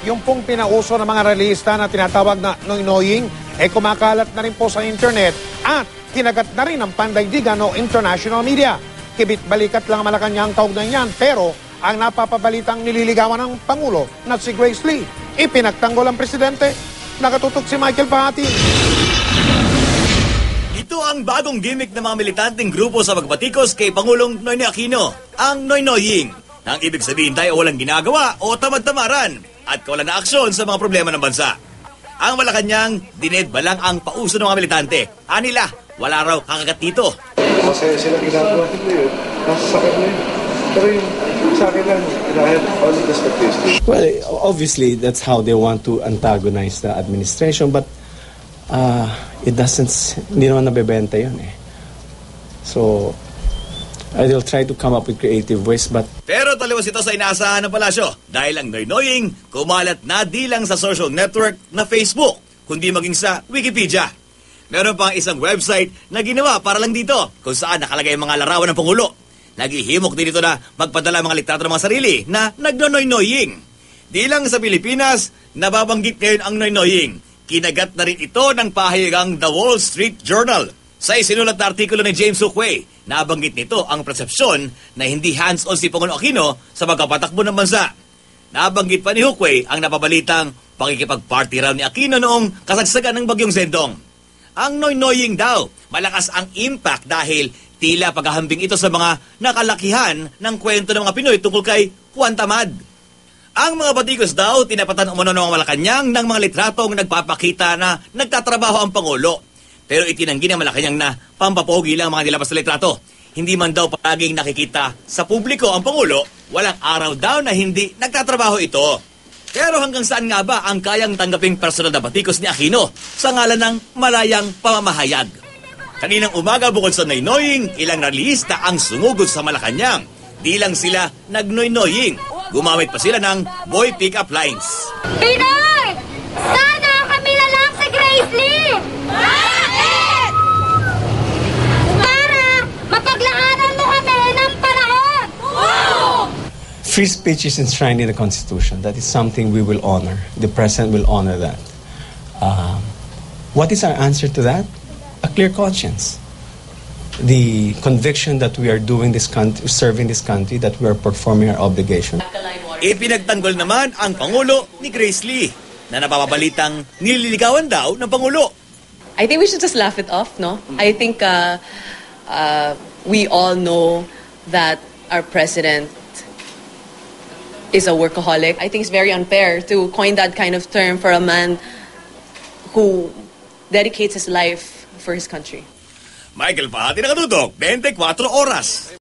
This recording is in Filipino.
yung pong pinauso ng mga realista na tinatawag na noy-noying, kumakalat na rin po sa internet at kinagat na rin ng pandaigdigan o international media. Kibit-balikat lang ang Malacanang kaugnay niyan, pero ang napapabalitang nililigawan ng Pangulo na si Grace Lee, ipinagtanggol ang presidente. Nakatutok si Michael Pahati. Ito ang bagong gimmick ng mga militanteng grupo sa pagbatikos kay Pangulong Noynoy Aquino, ang noy-noying. Nang ibig sabihin tayo walang ginagawa o tamad-tamaran at kawalan na aksyon sa mga problema ng bansa. Ang Malacanang, dinedba lang ang pauso ng mga militante. Anila, wala raw kakagat dito. Masaya sila ginagawa nila yun. Nasa sakit na yun. Pero yung sa akin lang, I have all the expectations. Well, obviously, that's how they want to antagonize the administration, but it doesn't, hindi naman nabebenta yun eh. So, I will try to come up with creative ways, but... Pero taliwas ito sa inaasahan ng palasyo dahil ang noy-noying kumalat na di lang sa social network na Facebook, kundi maging sa Wikipedia. Meron pang isang website na ginawa para lang dito kung saan nakalagay ang mga larawan ng Pangulo. Naghihimok din ito na magpadala mga litrato ng mga sarili na nagnonoy-noying. Di lang sa Pilipinas, nababanggit ngayon ang noy-noying. Kinagat na rin ito ng pahayagang The Wall Street Journal. Sa isinulat na artikulo ni James Hukway, nabanggit nito ang persepsyon na hindi hands-on si Pangulong Aquino sa pagkapatakbo ng bansa. Nabanggit pa ni Hukway ang napabalitang pakikipag-party raw ni Aquino noong kasagsagan ng Bagyong Sendong. Ang noy-noying daw, malakas ang impact dahil tila paghahambing ito sa mga nakalakihan ng kwento ng mga Pinoy tungkol kay Juan Tamad. Ang mga batikos daw, tinapatan umano ng mga Malacanang ng mga litratong nagpapakita na nagtatrabaho ang Pangulo. Pero itinanggi ng Malacanang na pampapogi lang ang mga nilabas na litrato. Hindi man daw palaging nakikita sa publiko ang Pangulo, walang araw daw na hindi nagtatrabaho ito. Pero hanggang saan nga ba ang kayang tanggaping personal na batikos ni Aquino sa ngalan ng malayang pamamahayag? Kaninang umaga bukod sa noy-noying, ilang realista ang sumugod sa Malacanang. Di lang sila nag-noy-noying. Gumamit pa sila ng boy pick-up lines. Pinoy! Sana kami na lang si Grace Lee! Bakit? Para mapaglaanan mo kami ng panahon! Wow! Free speech is enshrined in the Constitution. That is something we will honor. The President will honor that. What is our answer to that? A clear conscience. The conviction that we are doing this country, serving this country, that we are performing our obligation. Ipinagtanggol naman ang Pangulo ni Grace Lee na napapabalitang nililigawan daw ng Pangulo. I think we should just laugh it off, no? I think we all know that our president is a workaholic. I think it's very unfair to coin that kind of term for a man who dedicates his life for his country. Michael Pahati, nakatutok, 24 oras.